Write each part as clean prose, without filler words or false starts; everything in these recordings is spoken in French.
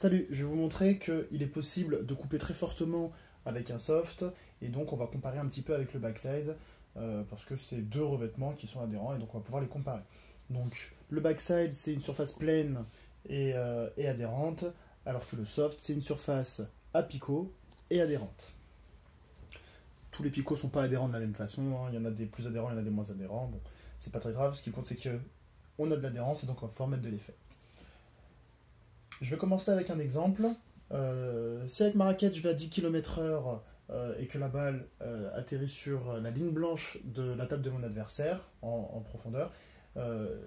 Salut, je vais vous montrer qu'il est possible de couper très fortement avec un soft, et donc on va comparer un petit peu avec le backside, parce que c'est deux revêtements qui sont adhérents, et donc on va pouvoir les comparer. Donc le backside, c'est une surface pleine et adhérente, alors que le soft, c'est une surface à picot et adhérente. Tous les picots ne sont pas adhérents de la même façon, hein. Il y en a des plus adhérents, il y en a des moins adhérents, bon, c'est pas très grave, ce qui compte c'est qu'on a de l'adhérence, et donc on va pouvoir mettre de l'effet. Je vais commencer avec un exemple. Si avec ma raquette je vais à 10 km/h et que la balle atterrit sur la ligne blanche de la table de mon adversaire en profondeur,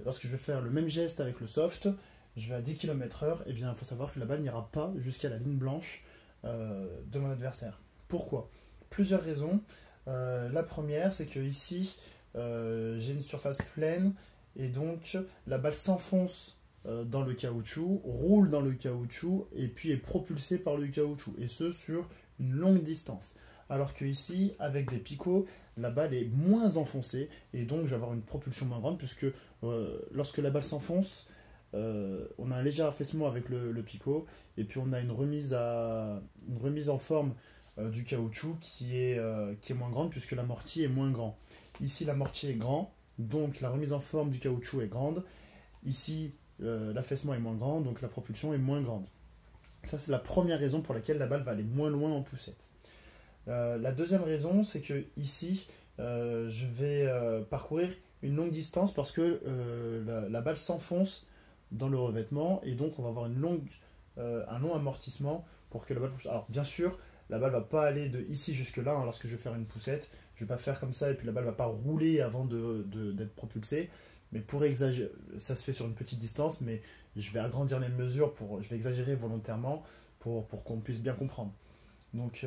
lorsque je vais faire le même geste avec le soft, je vais à 10 km/h, et bien il faut savoir que la balle n'ira pas jusqu'à la ligne blanche de mon adversaire. Pourquoi? Plusieurs raisons. La première, c'est que ici j'ai une surface pleine et donc la balle s'enfonce dans le caoutchouc, roule dans le caoutchouc et puis est propulsé par le caoutchouc, et ce sur une longue distance. Alors que ici, avec des picots, la balle est moins enfoncée et donc je vais avoir une propulsion moins grande, puisque lorsque la balle s'enfonce, on a un léger affaissement avec le picot, et puis on a une remise en forme du caoutchouc qui est moins grande, puisque l'amorti est moins grand. Ici, l'amorti est grand, donc la remise en forme du caoutchouc est grande. Ici, l'affaissement est moins grand, donc la propulsion est moins grande. Ça, c'est la première raison pour laquelle la balle va aller moins loin en poussette. La deuxième raison, c'est que ici, je vais parcourir une longue distance, parce que la balle s'enfonce dans le revêtement, et donc on va avoir un long amortissement pour que la balle pousse. Alors, bien sûr, la balle ne va pas aller de ici jusque là, hein, lorsque je vais faire une poussette. Je ne vais pas faire comme ça, et puis la balle ne va pas rouler avant d'être propulsée. Mais pour exagérer, ça se fait sur une petite distance, mais je vais agrandir les mesures, je vais exagérer volontairement pour qu'on puisse bien comprendre. Donc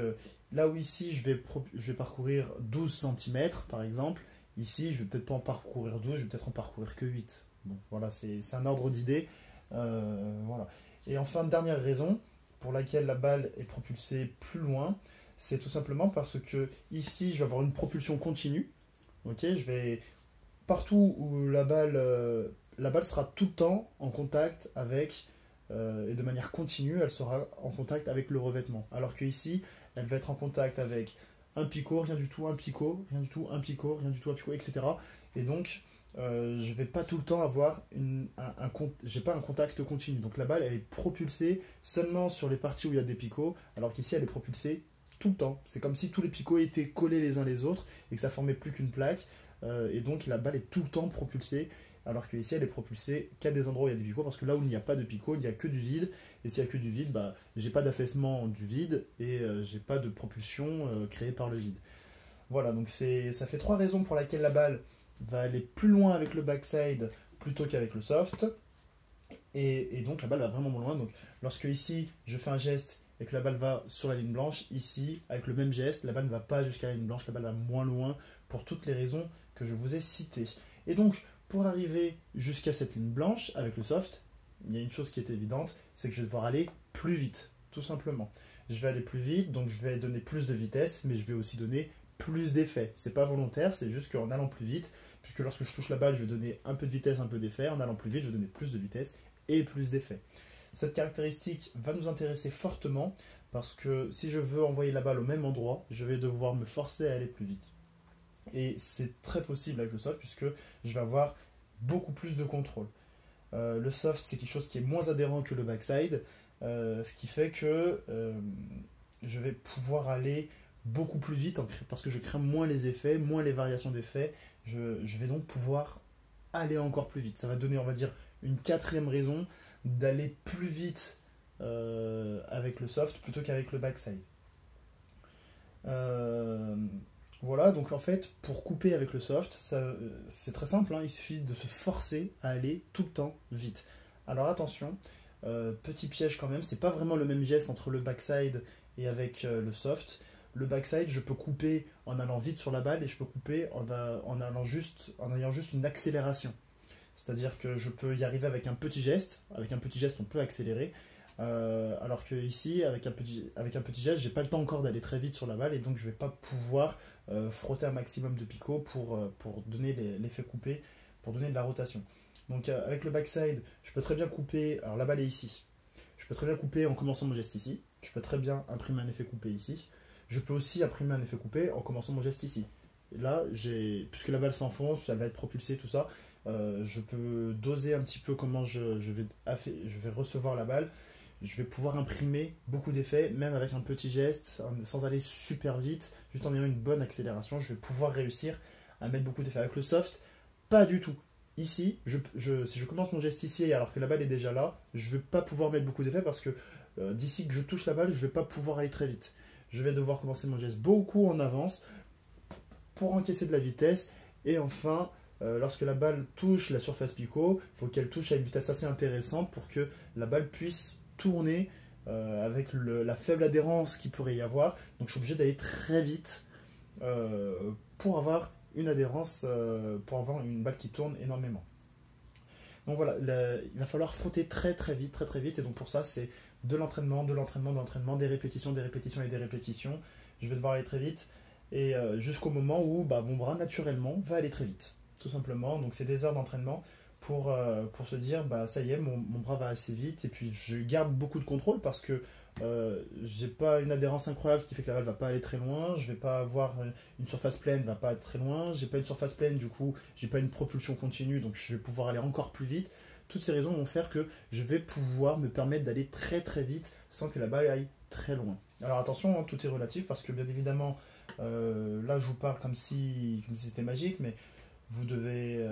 là où ici je vais parcourir 12 cm par exemple, ici je ne vais peut-être pas en parcourir 12, je vais peut-être en parcourir que 8. Bon, voilà, c'est un ordre d'idée. Voilà. Et enfin, dernière raison pour laquelle la balle est propulsée plus loin, c'est tout simplement parce que ici je vais avoir une propulsion continue. Ok, partout où la balle sera tout le temps en contact avec, et de manière continue, elle sera en contact avec le revêtement. Alors que ici, elle va être en contact avec un picot, rien du tout, un picot, rien du tout, un picot, rien du tout, un picot, etc. Et donc, je ne vais pas tout le temps avoir j'ai pas un contact continu. Donc la balle, elle est propulsée seulement sur les parties où il y a des picots, alors qu'ici, elle est propulsée tout le temps. C'est comme si tous les picots étaient collés les uns les autres et que ça formait plus qu'une plaque. Et donc la balle est tout le temps propulsée, alors qu'ici elle est propulsée qu'à des endroits où il y a des picots, parce que là où il n'y a pas de picots, il n'y a que du vide, et s'il n'y a que du vide, bah, j'ai pas d'affaissement du vide, et j'ai pas de propulsion créée par le vide. Voilà, donc ça fait trois raisons pour lesquelles la balle va aller plus loin avec le backside plutôt qu'avec le soft, et donc la balle va vraiment moins loin. Donc lorsque ici je fais un geste et que la balle va sur la ligne blanche, ici avec le même geste, la balle ne va pas jusqu'à la ligne blanche, la balle va moins loin, pour toutes les raisons que je vous ai citées. Et donc, pour arriver jusqu'à cette ligne blanche avec le soft, il y a une chose qui est évidente, c'est que je vais devoir aller plus vite, tout simplement. Je vais aller plus vite, donc je vais donner plus de vitesse, mais je vais aussi donner plus d'effet. C'est pas volontaire, c'est juste qu'en allant plus vite, puisque lorsque je touche la balle, je vais donner un peu de vitesse, un peu d'effet. En allant plus vite, je vais donner plus de vitesse et plus d'effet. Cette caractéristique va nous intéresser fortement, parce que si je veux envoyer la balle au même endroit, je vais devoir me forcer à aller plus vite. Et c'est très possible avec le soft, puisque je vais avoir beaucoup plus de contrôle. Le soft, c'est quelque chose qui est moins adhérent que le backside, ce qui fait que je vais pouvoir aller beaucoup plus vite, parce que je crains moins les effets, moins les variations d'effets. Je vais donc pouvoir aller encore plus vite. Ça va donner, on va dire, une quatrième raison d'aller plus vite avec le soft plutôt qu'avec le backside. Voilà, donc en fait, pour couper avec le soft, c'est très simple, hein, il suffit de se forcer à aller tout le temps vite. Alors attention, petit piège quand même, c'est pas vraiment le même geste entre le backside et avec le soft. Le backside, je peux couper en allant vite sur la balle, et je peux couper en ayant juste une accélération. C'est-à-dire que je peux y arriver avec un petit geste. Avec un petit geste, on peut accélérer. Alors que ici, avec un petit geste, j'ai pas le temps encore d'aller très vite sur la balle, et donc je vais pas pouvoir frotter un maximum de picots pour donner l'effet coupé, pour donner de la rotation. Donc avec le backside, je peux très bien couper. Alors la balle est ici. Je peux très bien couper en commençant mon geste ici. Je peux très bien imprimer un effet coupé ici. Je peux aussi imprimer un effet coupé en commençant mon geste ici. Et là, puisque la balle s'enfonce, ça va être propulsé, tout ça, je peux doser un petit peu comment je vais recevoir la balle. Je vais pouvoir imprimer beaucoup d'effets, même avec un petit geste, sans aller super vite, juste en ayant une bonne accélération, je vais pouvoir réussir à mettre beaucoup d'effets. Avec le soft, pas du tout. Ici, si je commence mon geste ici alors que la balle est déjà là, je ne vais pas pouvoir mettre beaucoup d'effets parce que d'ici que je touche la balle, je ne vais pas pouvoir aller très vite. Je vais devoir commencer mon geste beaucoup en avance pour encaisser de la vitesse. Et enfin, lorsque la balle touche la surface pivot, il faut qu'elle touche à une vitesse assez intéressante pour que la balle puisse tourner avec la faible adhérence qu'il pourrait y avoir. Donc je suis obligé d'aller très vite pour avoir une adhérence, pour avoir une balle qui tourne énormément. Donc voilà, il va falloir frotter très vite, et donc pour ça c'est de l'entraînement, des répétitions et des répétitions. Je vais devoir aller très vite, et jusqu'au moment où mon bras naturellement va aller très vite, tout simplement. Donc c'est des heures d'entraînement pour se dire, ça y est, mon bras va assez vite, et puis je garde beaucoup de contrôle parce que j'ai pas une adhérence incroyable, ce qui fait que la balle va pas aller très loin, je vais pas avoir une surface pleine, va pas être très loin, j'ai pas une surface pleine, du coup j'ai pas une propulsion continue, donc je vais pouvoir aller encore plus vite. Toutes ces raisons vont faire que je vais pouvoir me permettre d'aller très vite sans que la balle aille très loin. Alors attention, hein, tout est relatif parce que bien évidemment, là je vous parle comme si c'était magique, mais vous devez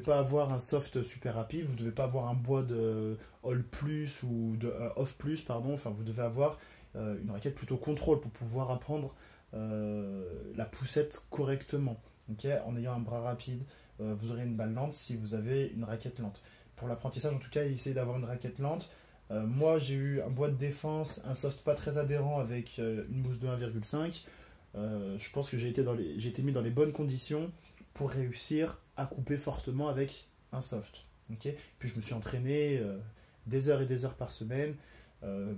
pas avoir un soft super rapide, vous devez pas avoir un bois de all plus ou de off plus, pardon. Enfin, vous devez avoir une raquette plutôt contrôle pour pouvoir apprendre la poussette correctement. Okay, en ayant un bras rapide, vous aurez une balle lente si vous avez une raquette lente. Pour l'apprentissage, en tout cas, essayez d'avoir une raquette lente. Moi, j'ai eu un bois de défense, un soft pas très adhérent avec une mousse de 1,5. Je pense que j'ai été mis dans les bonnes conditions pour réussir à couper fortement avec un soft. Okay, puis je me suis entraîné des heures et des heures par semaine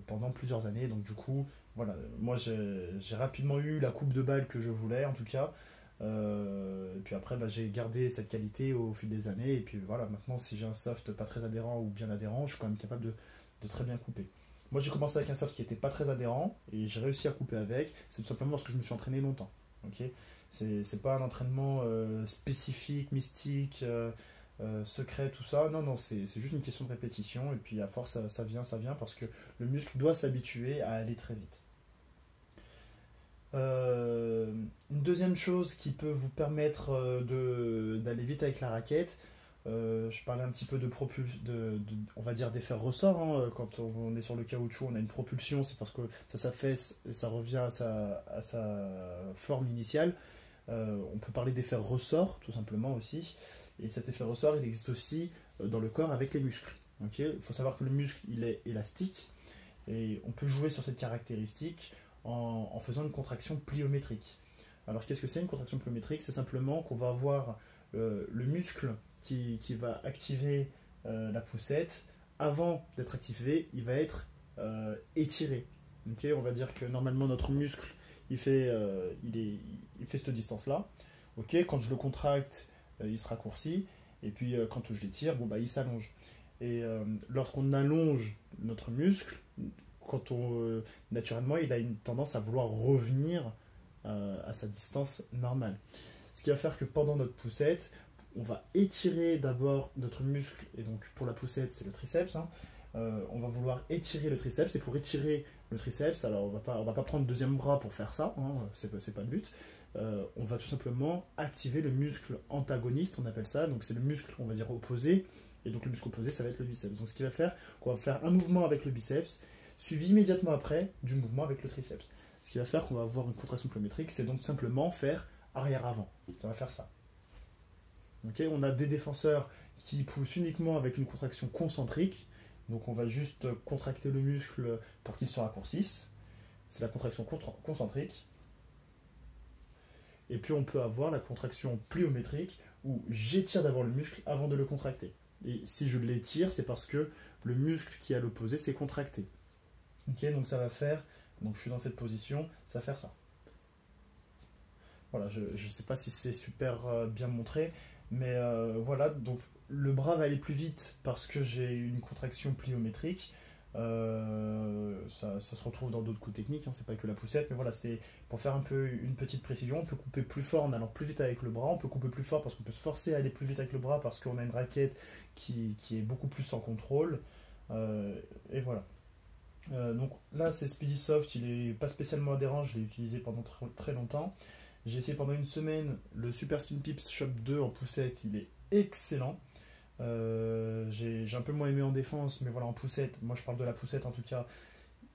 pendant plusieurs années. Donc du coup, voilà, moi j'ai rapidement eu la coupe de balle que je voulais en tout cas. Et puis après, j'ai gardé cette qualité au fil des années. Et puis voilà, maintenant si j'ai un soft pas très adhérent ou bien adhérent, je suis quand même capable de très bien couper. Moi j'ai commencé avec un soft qui n'était pas très adhérent et j'ai réussi à couper avec. C'est tout simplement parce que je me suis entraîné longtemps. Okay, c'est pas un entraînement spécifique, mystique, secret, tout ça. Non, c'est juste une question de répétition. Et puis à force, ça vient parce que le muscle doit s'habituer à aller très vite. Une deuxième chose qui peut vous permettre d'aller vite avec la raquette, je parlais un petit peu on va dire d'effet ressort, hein. Quand on est sur le caoutchouc, on a une propulsion, c'est parce que ça s'affaisse et ça revient à sa forme initiale. On peut parler d'effet ressort tout simplement aussi, et cet effet ressort il existe aussi dans le corps avec les muscles. Okay, il faut savoir que le muscle il est élastique et on peut jouer sur cette caractéristique en faisant une contraction pliométrique. Alors qu'est-ce que c'est une contraction pliométrique? C'est simplement qu'on va avoir le muscle qui va activer la poussette. Avant d'être activé, il va être étiré. Okay, on va dire que normalement notre muscle il fait cette distance-là. Okay, quand je le contracte, il se raccourcit. Et puis quand je l'étire, il s'allonge. Et lorsqu'on allonge notre muscle, naturellement, il a une tendance à vouloir revenir à sa distance normale. Ce qui va faire que pendant notre poussette, on va étirer d'abord notre muscle. Et donc pour la poussette, c'est le triceps. Hein. On va vouloir étirer le triceps, et pour étirer le triceps, alors on va pas prendre le deuxième bras pour faire ça, hein, c'est pas le but. On va tout simplement activer le muscle antagoniste, on appelle ça, donc c'est le muscle, on va dire, opposé, et donc le muscle opposé, ça va être le biceps. Donc ce qui va faire qu'on va faire un mouvement avec le biceps, suivi immédiatement après du mouvement avec le triceps. Ce qui va faire qu'on va avoir une contraction pliométrique, c'est donc simplement faire arrière-avant. Ça va faire ça. Okay, on a des défenseurs qui poussent uniquement avec une contraction concentrique. Donc on va juste contracter le muscle pour qu'il se raccourcisse. C'est la contraction concentrique. Et puis on peut avoir la contraction pliométrique où j'étire d'abord le muscle avant de le contracter. Et si je l'étire, c'est parce que le muscle qui est à l'opposé s'est contracté. Ok, donc ça va faire, donc je suis dans cette position, ça va faire ça. Voilà, je ne sais pas si c'est super bien montré, mais voilà, donc le bras va aller plus vite parce que j'ai une contraction pliométrique. Ça se retrouve dans d'autres coups techniques, hein, c'est pas que la poussette, mais voilà, c'était pour faire un peu une petite précision. On peut couper plus fort en allant plus vite avec le bras, on peut couper plus fort parce qu'on peut se forcer à aller plus vite avec le bras parce qu'on a une raquette qui est beaucoup plus en contrôle. Et voilà. Donc là, c'est Speedy Soft, il est pas spécialement adhérent, je l'ai utilisé pendant très longtemps. J'ai essayé pendant une semaine le Super Spin Pips Shop 2 en poussette, il est excellent. J'ai un peu moins aimé en défense, mais voilà, en poussette, moi je parle de la poussette en tout cas,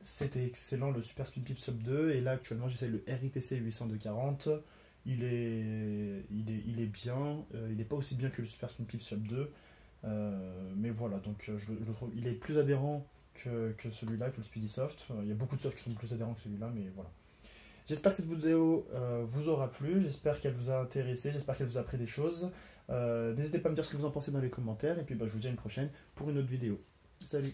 c'était excellent le Super Spin Pips Sub 2. Et là actuellement j'essaye le RITC 840. Il est bien, il n'est pas aussi bien que le Super Spin Pips Sub 2. Mais voilà, donc je trouve il est plus adhérent que celui-là, que le Speedy Soft. Il y a beaucoup de softs qui sont plus adhérents que celui-là, mais voilà. J'espère que cette vidéo vous aura plu, j'espère qu'elle vous a intéressé, j'espère qu'elle vous a appris des choses. N'hésitez pas à me dire ce que vous en pensez dans les commentaires, et puis bah, je vous dis à une prochaine pour une autre vidéo. Salut!